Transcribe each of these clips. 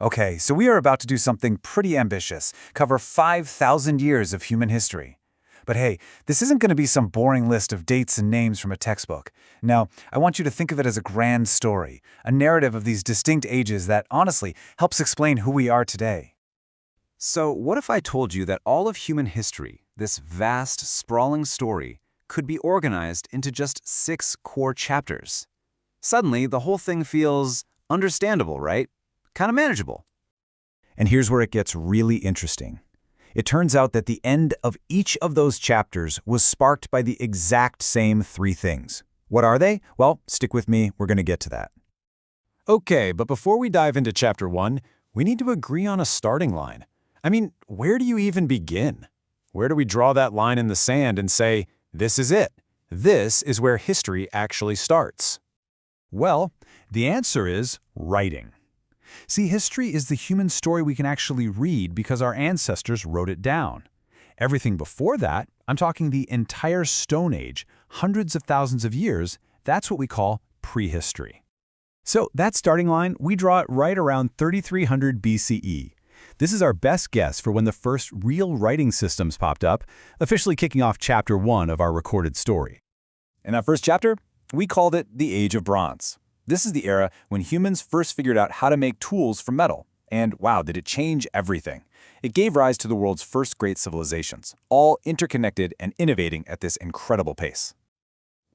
Okay, so we are about to do something pretty ambitious, cover 5,000 years of human history. But hey, this isn't going to be some boring list of dates and names from a textbook. No, I want you to think of it as a grand story, a narrative of these distinct ages that, honestly, helps explain who we are today. So what if I told you that all of human history, this vast, sprawling story, could be organized into just 6 core chapters? Suddenly, the whole thing feels understandable, right? Kind of manageable. And here's where it gets really interesting. It turns out that the end of each of those chapters was sparked by the exact same 3 things. What are they? Well, stick with me, we're going to get to that. Okay, but before we dive into Chapter 1, we need to agree on a starting line. I mean, where do you even begin? Where do we draw that line in the sand and say, this is it? This is where history actually starts. Well, the answer is writing. See, history is the human story we can actually read because our ancestors wrote it down. Everything before that, I'm talking the entire Stone Age, hundreds of thousands of years, that's what we call prehistory. So that starting line, we draw it right around 3300 BCE. This is our best guess for when the first real writing systems popped up, officially kicking off Chapter 1 of our recorded story. In that first chapter, we called it the Age of Bronze. This is the era when humans first figured out how to make tools from metal. And wow, did it change everything. It gave rise to the world's first great civilizations, all interconnected and innovating at this incredible pace.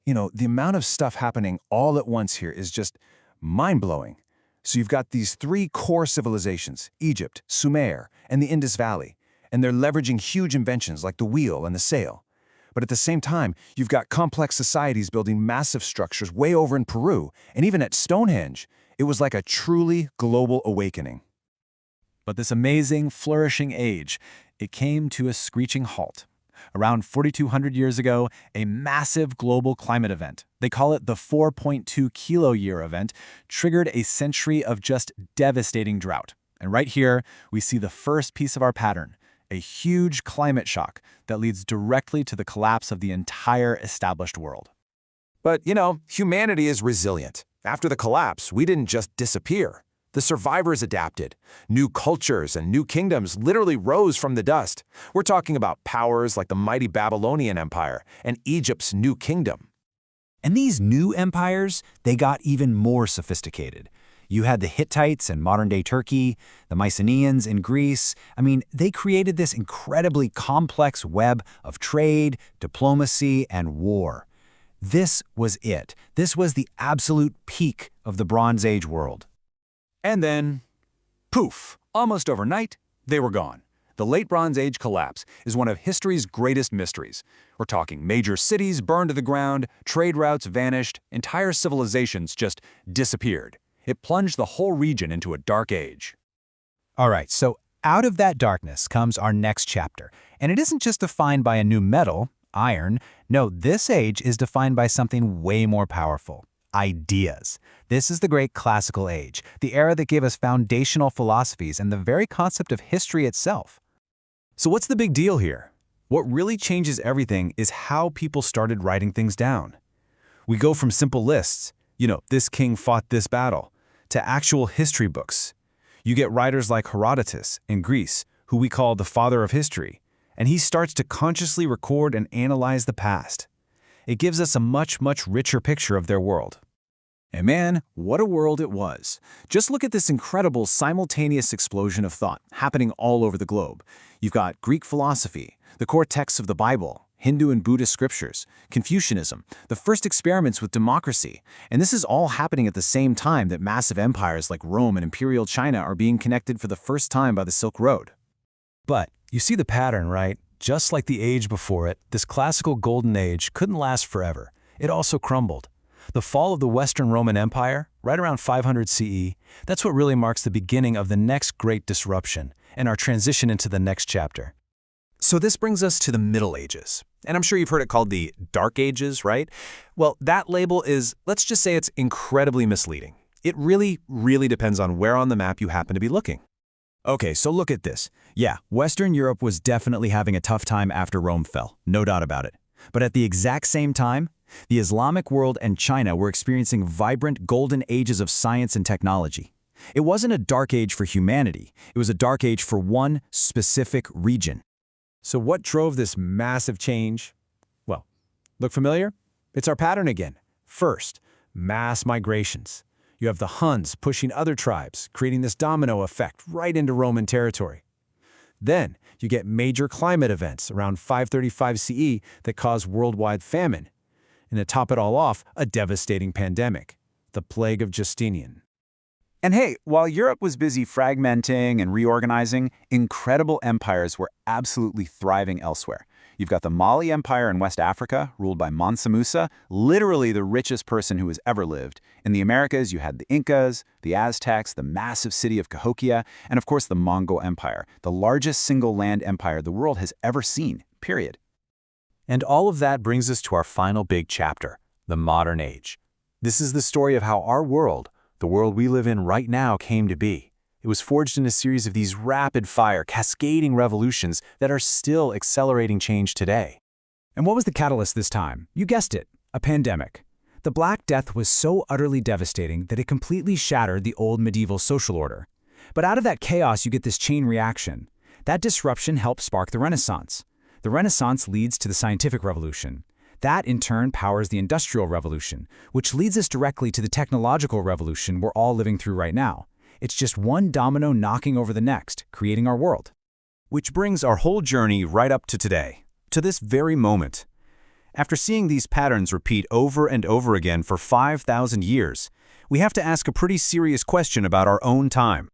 You know, the amount of stuff happening all at once here is just mind-blowing. So you've got these 3 core civilizations, Egypt, Sumer, and the Indus Valley, and they're leveraging huge inventions like the wheel and the sail. But at the same time, you've got complex societies building massive structures way over in Peru, and even at Stonehenge. It was like a truly global awakening. But this amazing, flourishing age, it came to a screeching halt. Around 4,200 years ago, a massive global climate event, they call it the 4.2 kilo-year event, triggered a century of just devastating drought. And right here, we see the first piece of our pattern, a huge climate shock that leads directly to the collapse of the entire established world. But, you know, humanity is resilient. After the collapse, we didn't just disappear. The survivors adapted. New cultures and new kingdoms literally rose from the dust. We're talking about powers like the mighty Babylonian Empire and Egypt's new kingdom. And these new empires, they got even more sophisticated. You had the Hittites in modern-day Turkey, the Mycenaeans in Greece. I mean, they created this incredibly complex web of trade, diplomacy, and war. This was it. This was the absolute peak of the Bronze Age world. And then, poof, almost overnight, they were gone. The Late Bronze Age collapse is one of history's greatest mysteries. We're talking major cities burned to the ground, trade routes vanished, entire civilizations just disappeared. It plunged the whole region into a dark age. All right, so out of that darkness comes our next chapter. And it isn't just defined by a new metal, iron. No, this age is defined by something way more powerful. Ideas. This is the great classical age, the era that gave us foundational philosophies and the very concept of history itself. So what's the big deal here? What really changes everything is how people started writing things down. We go from simple lists, this king fought this battle, to actual history books. You get writers like Herodotus in Greece, who we call the father of history, and he starts to consciously record and analyze the past. It gives us a much, much richer picture of their world. And man, what a world it was. Just look at this incredible simultaneous explosion of thought happening all over the globe. You've got Greek philosophy, the core texts of the Bible, Hindu and Buddhist scriptures, Confucianism, the first experiments with democracy. And this is all happening at the same time that massive empires like Rome and Imperial China are being connected for the first time by the Silk Road. But you see the pattern, right? Just like the age before it, this classical golden age couldn't last forever. It also crumbled. The fall of the Western Roman Empire, right around 500 CE, that's what really marks the beginning of the next great disruption and our transition into the next chapter. So this brings us to the Middle Ages. And I'm sure you've heard it called the Dark Ages, right? Well, that label is, let's just say it's incredibly misleading. It really, really depends on where on the map you happen to be looking. Okay, so look at this. Yeah, Western Europe was definitely having a tough time after Rome fell, no doubt about it. But at the exact same time, the Islamic world and China were experiencing vibrant golden ages of science and technology. It wasn't a dark age for humanity. It was a dark age for one specific region. So what drove this massive change? Well, look familiar? It's our pattern again. First, mass migrations. You have the Huns pushing other tribes, creating this domino effect right into Roman territory. Then, you get major climate events around 535 CE that cause worldwide famine. And to top it all off, a devastating pandemic, the plague of Justinian. And hey, while Europe was busy fragmenting and reorganizing, incredible empires were absolutely thriving elsewhere. You've got the Mali Empire in West Africa, ruled by Mansa Musa, literally the richest person who has ever lived. In the Americas, you had the Incas, the Aztecs, the massive city of Cahokia, and of course the Mongol Empire, the largest single land empire the world has ever seen, period. And all of that brings us to our final big chapter, the modern age. This is the story of how our world, the world we live in right now, came to be. It was forged in a series of these rapid-fire, cascading revolutions that are still accelerating change today. And what was the catalyst this time? You guessed it, a pandemic. The Black Death was so utterly devastating that it completely shattered the old medieval social order. But out of that chaos, you get this chain reaction. That disruption helped spark the Renaissance. The Renaissance leads to the scientific revolution. That, in turn, powers the Industrial Revolution, which leads us directly to the technological revolution we're all living through right now. It's just one domino knocking over the next, creating our world. Which brings our whole journey right up to today, to this very moment. After seeing these patterns repeat over and over again for 5,000 years, we have to ask a pretty serious question about our own time.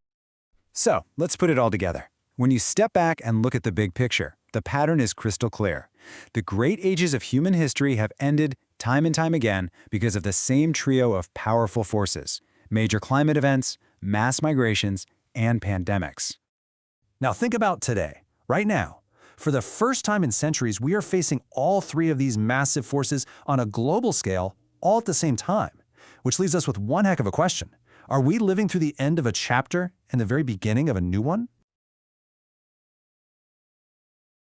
So, let's put it all together. When you step back and look at the big picture, the pattern is crystal clear. The great ages of human history have ended time and time again because of the same trio of powerful forces: major climate events, mass migrations, and pandemics. Now think about today, right now. For the first time in centuries, we are facing all three of these massive forces on a global scale all at the same time, which leaves us with one heck of a question. Are we living through the end of a chapter and the very beginning of a new one?